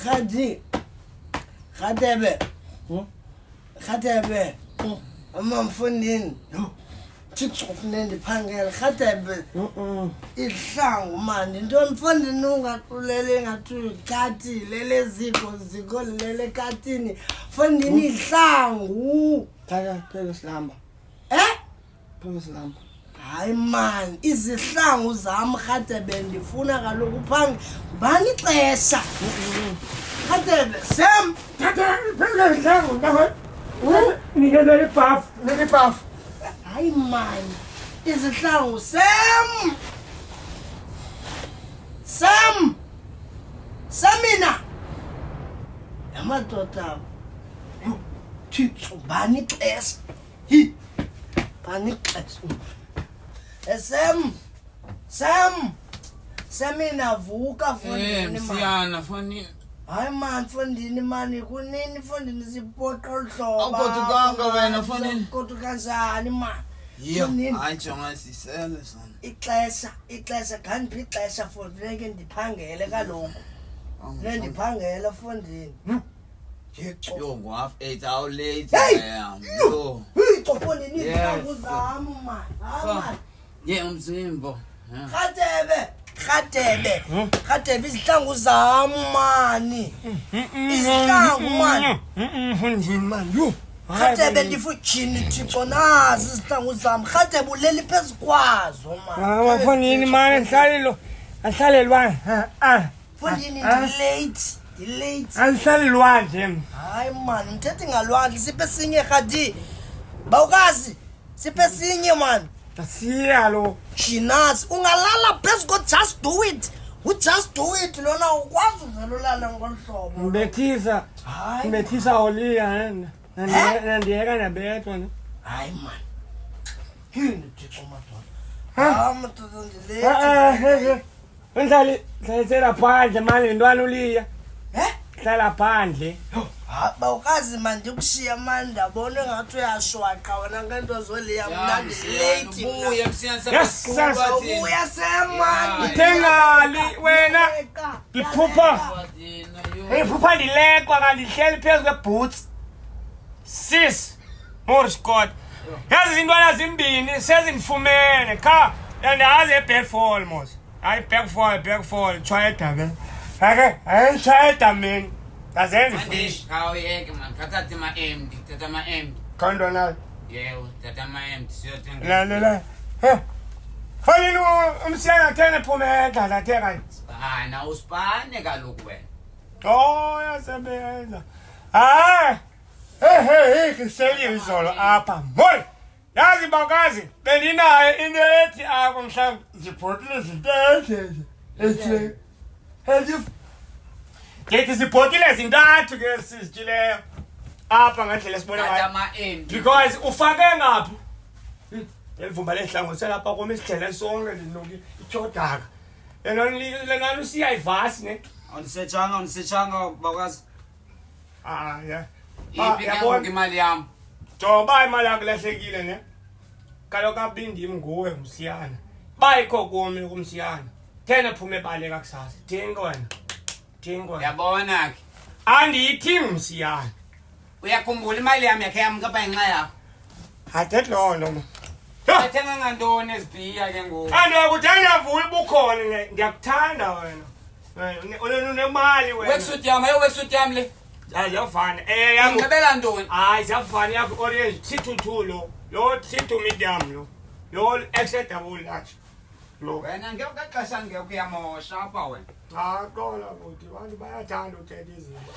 Khatebe. Khatebe. Khatebe. Amamfundini. Thixo kufuneka ndiphangele. Khatebe. Ihlangu mani. Into mfundini ungaxulele ngathi kati lele ziko lele katini. Mfundini ihlangu. Phela silamba. Phela silamba. Hayi man, izihlangu zami Khatebe ndifuna kaloku uphange bani ixesha. Khatebe, Sam, Thatha phela izihlangu mntaka. Nikele ibuff, ibuff. hayi man, izihlangu Sam. Samina. Yamadoda. Thixo bani ixesha. Bani ixesha. Samina vuka fondini Msiyana fonini. hayi man fondini mani kunini fondini sipoqa uhlobo Awugodukanga wena fonini. kodwa kanjani man Yo, hayi jonga sisele sona. ixesha kanti ixesha fondini ke ndiphangele kaloku ndiphangela fondini Yo, go half 8 hours late. Hey! Yo. Fondini izihlangu zami man hayi man Yeah, umzimbo. Khatebe izihlangu zami mani. Izihlangu mani. Mfundini man. Yo. Khatebe ndifutshini Thixo nazi izihlangu zami. Khatebe uleli phezu kwazo mani. Mfundini man ngihlale ahlalelwa. Fondini ndilate. Ahlalelwa nje. Hayi mani ngithethe ngalwandle siphe sinye khadi. Bawukazi siphe sinye mani. Asiya lo. Chinasi ungalala phezu ko just do it. Just do it lona ukwazi uvelolala ngolhlobo. Mbethisa oliya ndiyeka nabethwa ne. Hayi man. Yini Thixo madoda. Madoda ndilate. Ngihlalisela phandle manje ntwana uliya. Hlala phandle. Bawukazi man ndikushiya man ndabona ngathi uyashwaqa wena ngento zoliya mna ndilate. Buya msiyana Ubuya semani. Thengali wena. Iphupha ndilekwa kanti ndihleli phezu kweboots. Sis. More Scott. Yazi izintwana zimbini sezindifumene kha yandazi eBackfall mos. Hayi backfall tshayeda ke. Hayi tshayeda mina. Azenze fish. Hawu yeke man, thatha ma empty, thatha ma empty. Condonal. Yebo, thatha ma empty siyothenga. La. Fanele umsiyana thene phumela la theka. Bana usipane kaloku wena. Oh yasebenza. Hayi. Hey, kiseli izolo apha. Mol. Yazi bakazi, bendinayo into ethi akho mhlawumbe zibhotile izinto ezinhle. Ngithi sibhotile zintathu ke sizitshileyo apha ngendlela sibona ngayo. Thatha ma empty. Because ufake ngaphi? Elivumba lehlango selapha koma isidlela sonke linuki ichodaka. Lena usiya ivasi ne. Awunisechanga bakazi. Yeah. Yabona imali yami. Joba imali yakho lahlekile ne. Kaloku abindi nguwe umsiyana. Bayikho kumi kumsiyana. Thena phume baleka kusasa. Thenga wena. Yabona ke. Andiyithi umsiyana. Uyakhumbula imali yami yakhe yamkapha inxa yakho. Hathe lo noma. Athenga ngantoni ezibhiya ke ngoku? Andiyakuthanda vula ubukhona ndiyakuthanda wena. Unemali wena. Weksuit yami le. Ayafana. Yangu. Ngibela ntoni? Hayi zafana yakho orange situthu lo. Lo sithu medium lo. Lo extra double large. Lo. Wena ngekukaxesha ngekuyamosha apha wena. Qola ukuthi abantu bayathanda uthetha izinto.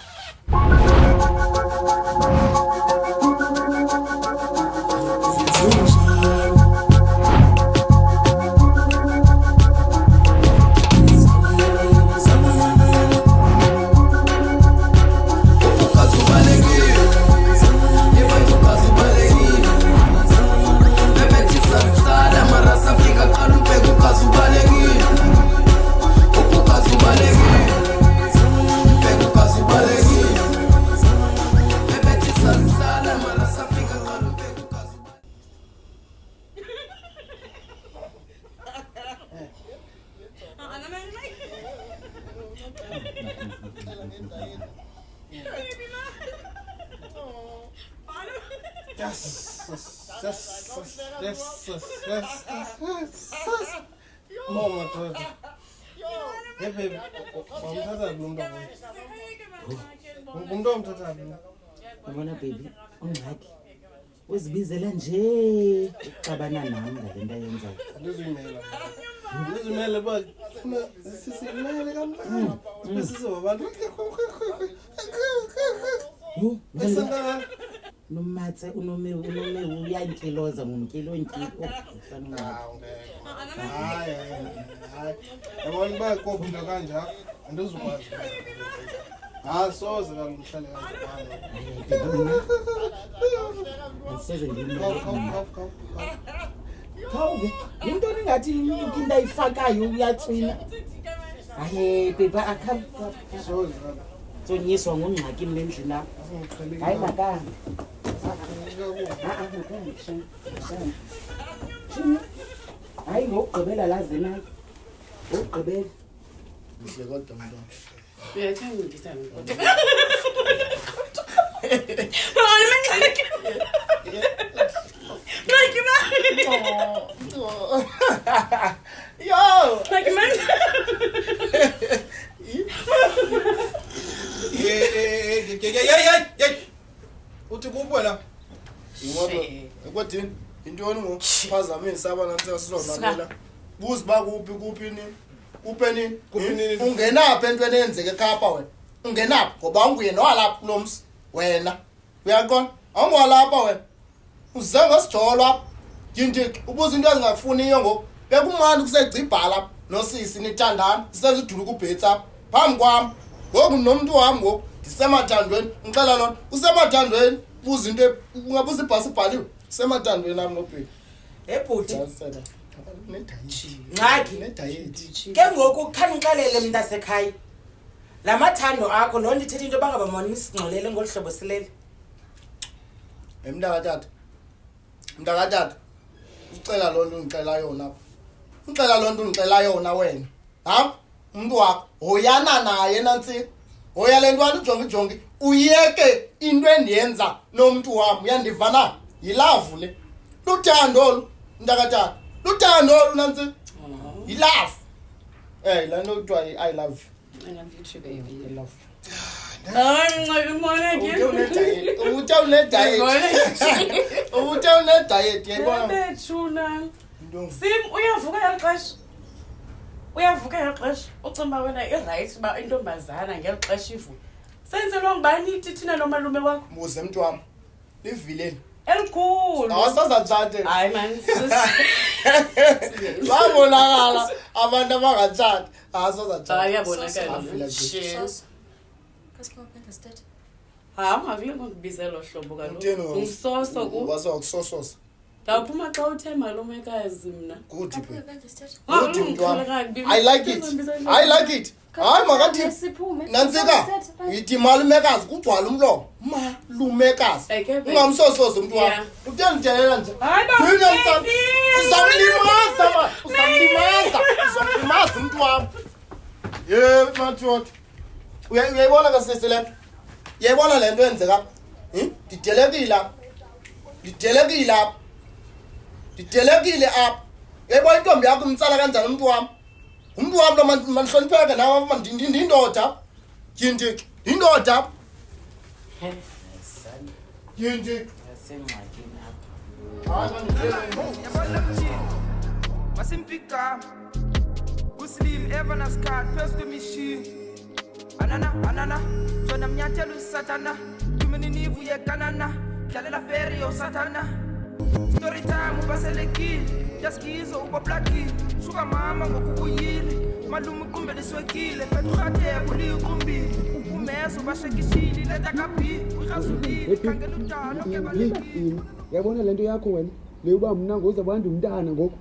Yabona baby, ungxaki. Uzibizela nje uxabana nami ngale nto ayenzayo. Ngizimele ba funa sisimele kampani. Bese abantu. Nomatse unome uyankiloza ngomkilonkilo. Hayi. Yabona ba kophinda kanjalo andizukwazi. Soze ngihlale kanjalo. Asize Khawuve, into ningathi inkinda ifakayo uyatswina. Hayi beba akha. Soze Sonyiswa ngongxakini lendlini lapha. Hayi makanga. Hayi ngokugqibela lazi nayo. Ngokugqibela. Kuhle kodwa mntwana. Uyathanda ngidisana kodwa. Yo! Like man. Uthi kuphi la? Ngoba ekwethini intoni ngophazamini saba nantsika sizodlalela. Buzi ba kuphi ni? Kuphi nini? Ungenaphi entweni eyenzeke ekhapa wena? Ungenaphi ngoba unguye nowalapha kulomsi wena. Uyaqona? Awungwalapha wena. Uze ngasijolo apha. Yinti ubuza into ezingafuniyo ngoku. Bekumandi kusegcibhala lapha nosisi nithandana. Sisezidula kubhetsi apha. Phambi kwami. Ngoku nomuntu wami ngoku ndisemathandweni. Ngixela lona usemathandweni. Buza into ungabuza ibhasi ibhaliwe. Semathandweni nami nobheki. Ebhuti. Ngxaki Ngxaki. Ke ngoku ukhanixelele mntasekhaya. Lamathando akho lonto ithethe into bangaba mona isingxolele ngolhlobo silele. Mntakatata. Ucela lonto ungixela yona apha. Ucela lonto ungixela yona wena. Ha? Umuntu wakho hoyana naye nansi. Hoya lentwana ujongi. Uyeke into endiyenza nomuntu wami. Uyandivana? Yilavu le. Luthando lu mntakatata. Luthando lu nansi. Yilavu. La nto kuthiwa I love you. I love you too, baby. I love you. Diet yayibona Thuna. Sim uyavuka yaqasha. Ucimba wena iright ba intombazana ngelixesha ivu. Senzelwa ngubani ithi thina nomalume wakho? muze mntu wami. Livileni. Elikhulu. Awasazathathe. Hayi man. Babonakala abantu abangatshati. Awasazathathe. Hayi yabonakala. Cheers. Ngakule ngibizelo hlobo kaloku. Umsoso ku. Wasokusososa. Daphuma xa uthe malumekazi mina. Good people. Good mntu wami. I like it. Hayi makathi. Nantsika. Uyithi malumekazi kugcwala umlomo. Malumekazi. Ungamsosoza umuntu wakho. Utendelela nje. Uzamlimaza umuntu wami. Mathot. Uyayibona kasese lento? Uyayibona lento enzeka? Didelekile apha. Uyayibona intombi yakho umtsala kanjani umuntu wami? Umuntu wami lo manihlonipheke nawe ndindoda. Yindik. Indoda. Yindik. Asengxakini apha. Masimpika. Muslim Evanas card first to machine. Anana. Jona mnyathelo usatana. Tumini nivu ye kanana. Dlalela ferry osatana. Story time ubaselekile. Yaskizo ubablaki. Shuka mama ngokubuyile. Malume kumbe leswekile. Petrathe kulikumbi. Umeso bashekishili leta kapi. Ukhazulile kangela utalo kebalekile. Yabona lento yakho wena. Leyoba mina ngoza abantu umntana ngoku.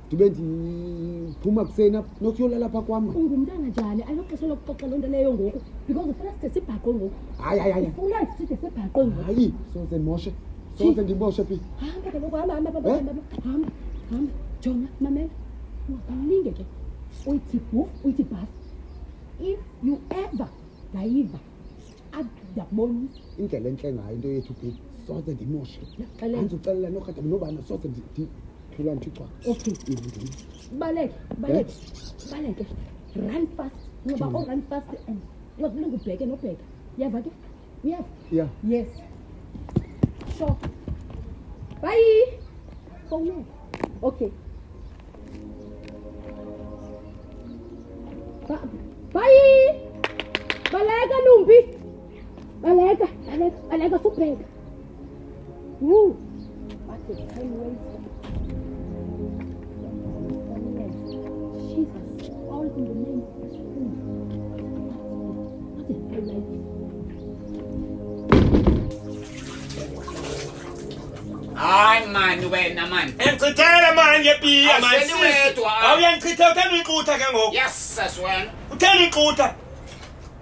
Ndibe ndiphuma kusena nokuyola lapha kwami. Ungumntana njani? Ayoxesha lokuxoxa lento leyo ngoku because ufuna sithe sibhaqwe ngoku. Hayi. Ufuna sithe sibhaqwe ngoku. Hayi, soze ndimoshe. Soze ndimoshe phi. Hamba kaloku hamba. Jonga mamela. Ungalinge ke. Uyithi buf, uyithi baf. If you ever ngayiva ndiyakubonisa indlela entle ngayo into yethu big soze ndimoshe Ndiyakutshela. andiuxelela nokhatha nobana soze ndiphila ndithixwa okay baleke run fast ngoba run fast and uzawufuneka ubheke nobheka uyava ke uyava yeah yes sure bye phone okay bye baleka lumbi baleka subheka what the time waste Jesus all in the name of his food what the hell like Hayi mani wena mani. Engichithela manje biya manje. Awusendiwedwa. Awuyangichitha uthanda ixutha ke ngoku. Yes saswena. Uthanda ixutha.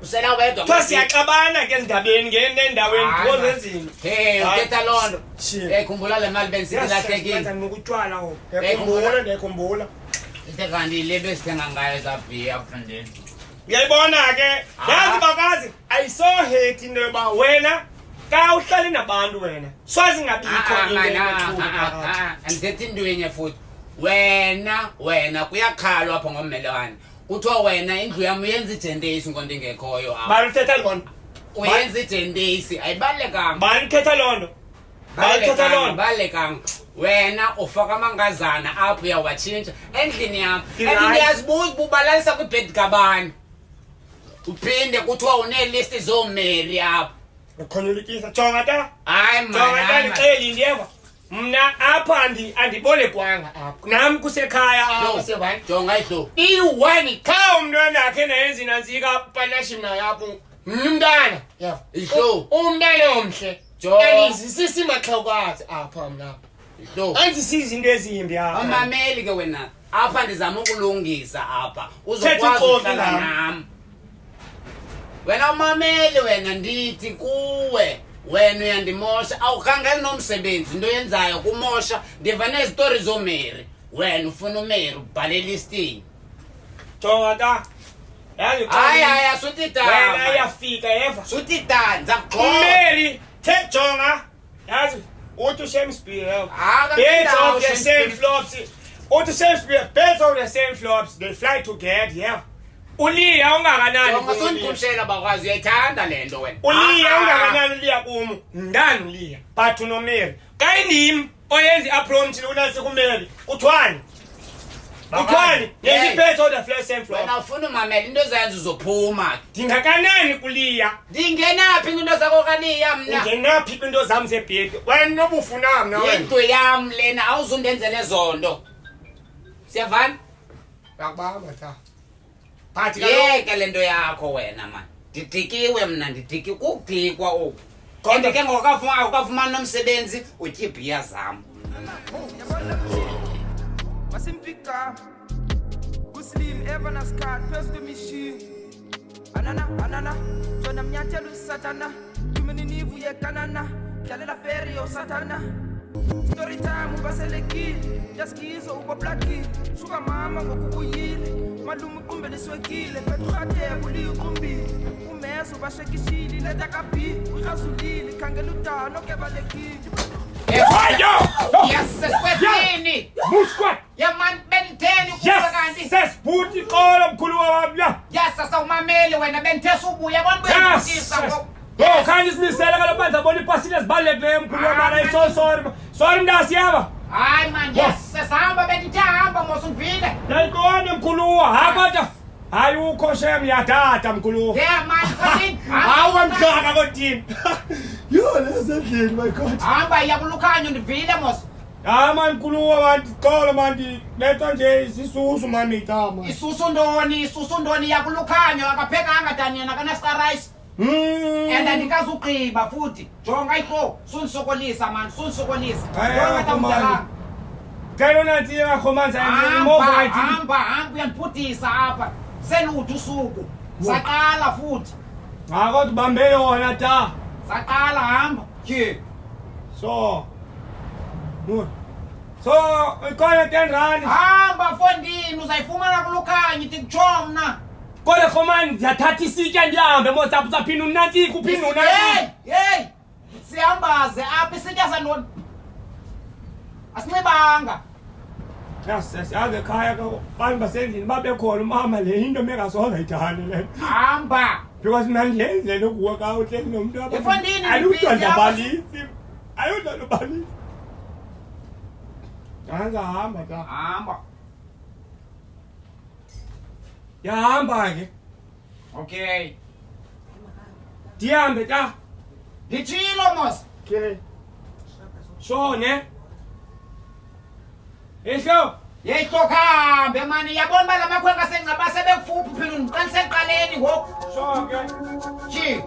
Usela wedwa. Xa siyaxabana ke endabeni ngendaweni because ezinto. Hey, ukhetha londo. Khumbula le mali bensilahlekile. Yenza ngokutshwala ho. Ngiyakhumbula. Into kanti le besithenga ngayo zabhiya mfundini. Uyayibona ke? Yazi bakazi ayiso hate into yoba wena ka uhlale nabantu wena. Swazi ngabikho into. Andithethi intwenye futhi. Wena kuyakhalwa apha ngommelwane. Kuthiwa wena indlu yami uyenza ijendesi nkonto ingekhoyo apha. Bani uthetha lona? Uyenza ijendesi ayibalekanga. Bani uthetha lona? Balekanga. Wena ufaka amangazana apho uyawatshintsha endlini yami. Andiyazibuza ububalalisa kwibed kabani. Uphinde kuthiwa unelist zomeri apha. Ukhonyelikisa jonga ta. Hayi man. Jonga ta ngixeli ndiyeva. Mna apha andibolekwanga apha. Nami kusekhaya apha sevani. Jonga ihlo. Iwani Cha umntwana wakhe nayenza inantsika partnership naye apho. Umntwana. Yeva. ihlo. Umntwana omhle. Jonga. Andizisisi maxhawukazi apha mna. ihlo. Andisizi into ezimbi apha. Amameli ke wena. Apha ndizama ukulungisa apha. Thetha Uzokwazi uxoxe ukuhlala nami. nami. Wena umameli wena ndithi kuwe. Wena uyandimosha awukhangeli nomsebenzi into yenzayo kumosha ndiva nezitori zomeri wena ufuna umeri ubhale listing Jonga ta. Yazi hayi asuthi wena da iyafika yeva. suthi da ngizakuxoxa Umeli jonga. Yazi uthi Shakespeare. Ah, Birds of the Shakespeare. same flops. Uthi Shakespeare birds of the same flops they fly together yeah. Uliya ungakanani jonga sondikumshela bakwazi uyayithanda lento wena Uliya ungakanani uliya kumu ndani uliya but unomeri kayindim oyenza approach unase kumeli uthwani yenza birds of the same flops wena ufuna umamela into zenza uzophuma ndingakanani kuliya ndingenaphi into zakho kaliya mna ungenaphi into zami zebhedi wena nobufuna mna wena into yami lena awuzundenzele zonto siyavana yakubamba cha but yeke lento yakho wena man ndidikiwe mna ndidiki kudikwa oku kodwa ke ngokafumana nomsebenzi utya ibhiya zam Masimpika Muslim Evanas card first to machine Anana Jona mnyathelo satana Tumeni nivu ye kanana Dlalela ferry yo satana Story time ubaselekile Jaskizo ubablaki Shuka mama ngokubuyile Malume kumbe leswekile Petrate buli uqumbile Umezo bashekishili leta kapi Ukhazulile khangela utano kebalekile yes seswethini Muskwa ya man benteni kuba kanti yes sesbuti qolo mkhulu wabya yes sawumameli wena bentesa ubuya bonibuyisa khani sinisela kalobanza abona ipasile ezibalulekileyo mkhulu wamala sorry mntasiyaba hayi man yes sesihamba bendithahamba mosundivile ndayikone mkhuluwa hakodwa hayi ukho shem yadada mkhuluwa yeah man kodini hawa mdaka kodini yo lesendlini my god hamba yakulukhanyo ndivile mos man mkhuluwa mandixolo mandileta nje isisusu mamitama isusu ndoni yakulukhanyo akaphekanga daniyena kanasika-rice and andikazuqiba futhi jonga ihlo sundisokolisa man sundisokolisa yongatamdalanga cela nathi yakhomanza hamba uyandibhudisa apha selutho usuku saqala futhi kodwa ubambe yona ta saqala hamba so ikhona 10 rand hamba fondini uzayifumana kulukhanyo ndikutsho mna Kodwa khomani ndiyathatha isitya ndihambe mos apho uzaphinde unantsika uphinde unantsika. Hey, sihambaze apha isitya santoni? Asinxibanga. Yazi ekhaya abantu basendlini babekhona umama le into mengasoze ayithande le. Hamba. Because nandiyenzele ukuwork out nomuntu apha. Efondini ayudondabalisi. Ayudondabalisi. Hamba ta. Hamba. Yahamba ke. Okay. Ndihambe ta. Nditshilo mos. Okay. So ne? Esho. Yeyitokambe mani yabona uba la makhwenkwe asengcaba sebekufuphi phela xa niseqaleni ngoku. So ke. Chi.